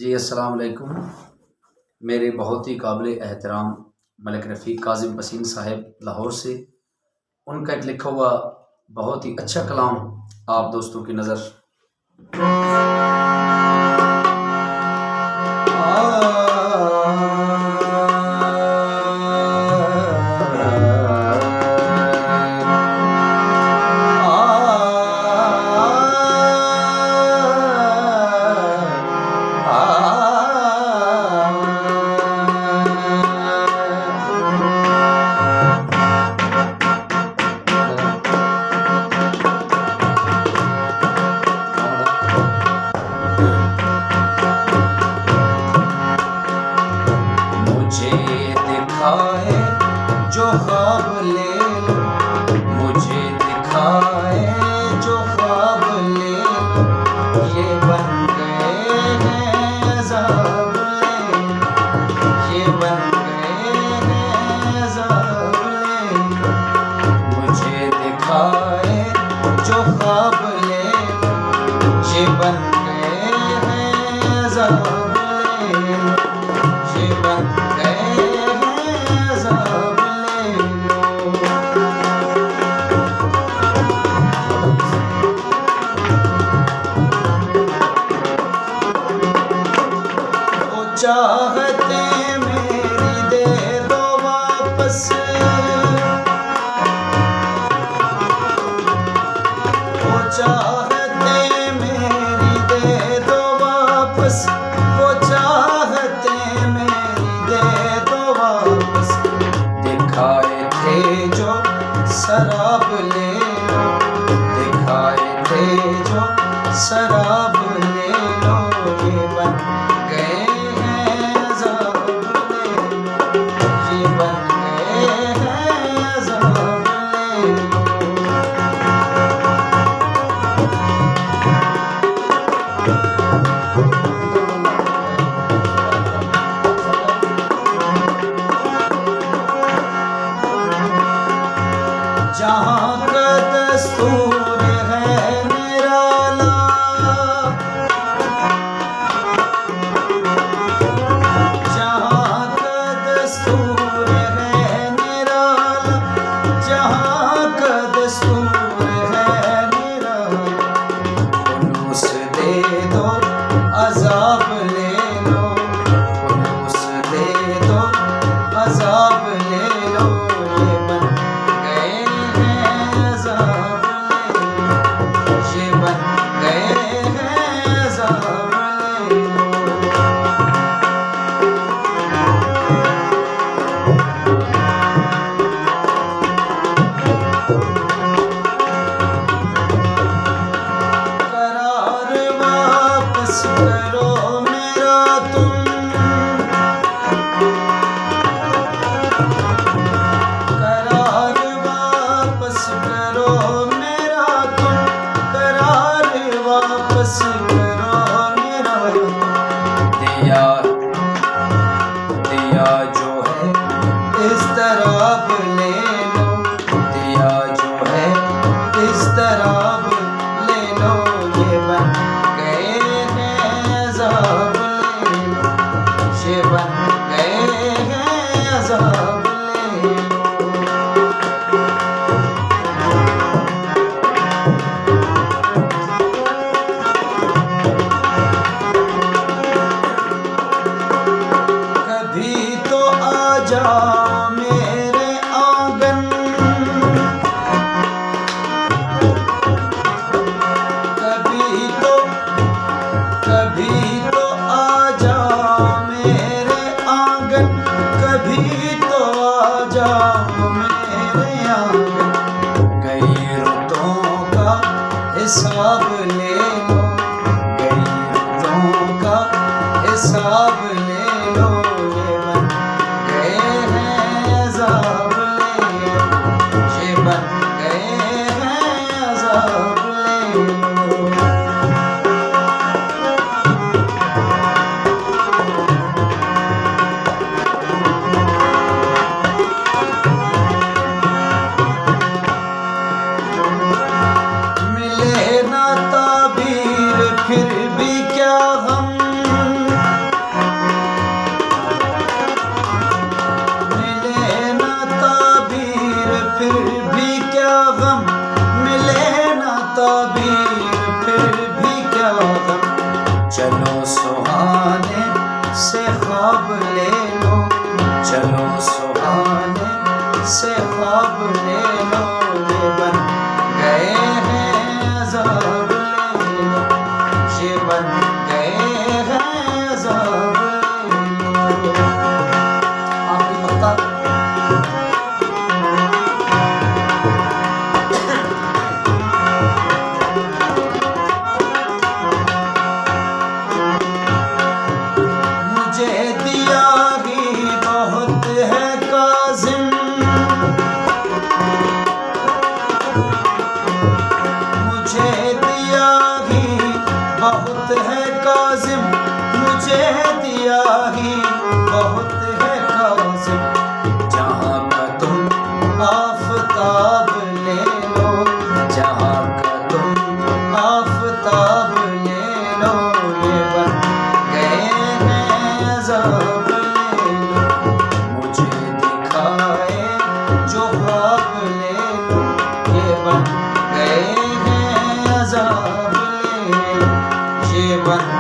जी, अस्सलाम वालेकुम। मेरे बहुत ही काबिल एहतराम मलिक रफ़ीक काज़िम पसीन साहब लाहौर से, उनका एक लिखा हुआ बहुत ही अच्छा कलाम आप दोस्तों की नज़र। मुझे दिखाए जो ख्वाब ले लो, मुझे दिखाए जो ख्वाब ले लो, ये बन गए हैं अज़ाब ले लो, ये बन गए हैं अज़ाब ले लो। मुझे दिखाए जो ख्वाब ले लो, ये बन गए हैं अज़ाब ले लो, ये बन चाहते मेरी दे दो वापस, वो चाहते मेरी दे दो वापस, वो चाहते मेरी दे दो वापस। दिखाए थे जो शराब ले लो, दिखाए थे जो शराब ले लो, ये बन गए जहाँ का दस्तूर है निराला, जहाँ का दस्तूर है निराला, जहाँ का दस्तूर है निराला। खुलूस दे दो अज़ाब ले लो, खुलूस दे दो अज़ाब ले लो, ये बन गए हैं अज़ाब ले लो, ये बन गए हैं अज़ाब ले लो। करार वापस करो मेरा तुम, करार वापस करो मेरा तुम, करार वापस करो मेरा तुम। दिया दिया जो है इस तरफ ले लो, दिया जो है इस तरफ ले लो, ये बन गए हैं अज़ाब ले लो, ये बन गए हैं अज़ाब ले लो। कभी तो आ जाओ मेरे आंगन, कभी तो आ जाओ मेरे आंगन, कभी तो आ जाओ मेरे आंगन। गई रुतों का हिसाब ले लो, गई रुतों का हिसाब ले लो, ये बन गए हैं अज़ाब ले लो, ये बन गए हैं अज़ाब ले लो। मिले ना ताबीर फिर भी क्या हम, चलो सुहाने से ख्वाब ले लो, चलो सुहाने से ख्वाब ले लो, ये बन गए हैं अज़ाब ले लो, ये बन गए हैं अज़ाब ले लो। आपकी मक्का बहुत है काज़िम, मुझे दिया ही बहुत है काज़िम, जहाँ का तुम आफ़ताब ले लो, जहाँ का तुम आफ़ताब ले लो, ये बन गए हैं अज़ाब ले लो, मुझे दिखाए जो ख्वाब ले लो, ये बन गए हैं अज़ाब ले लो, ये बन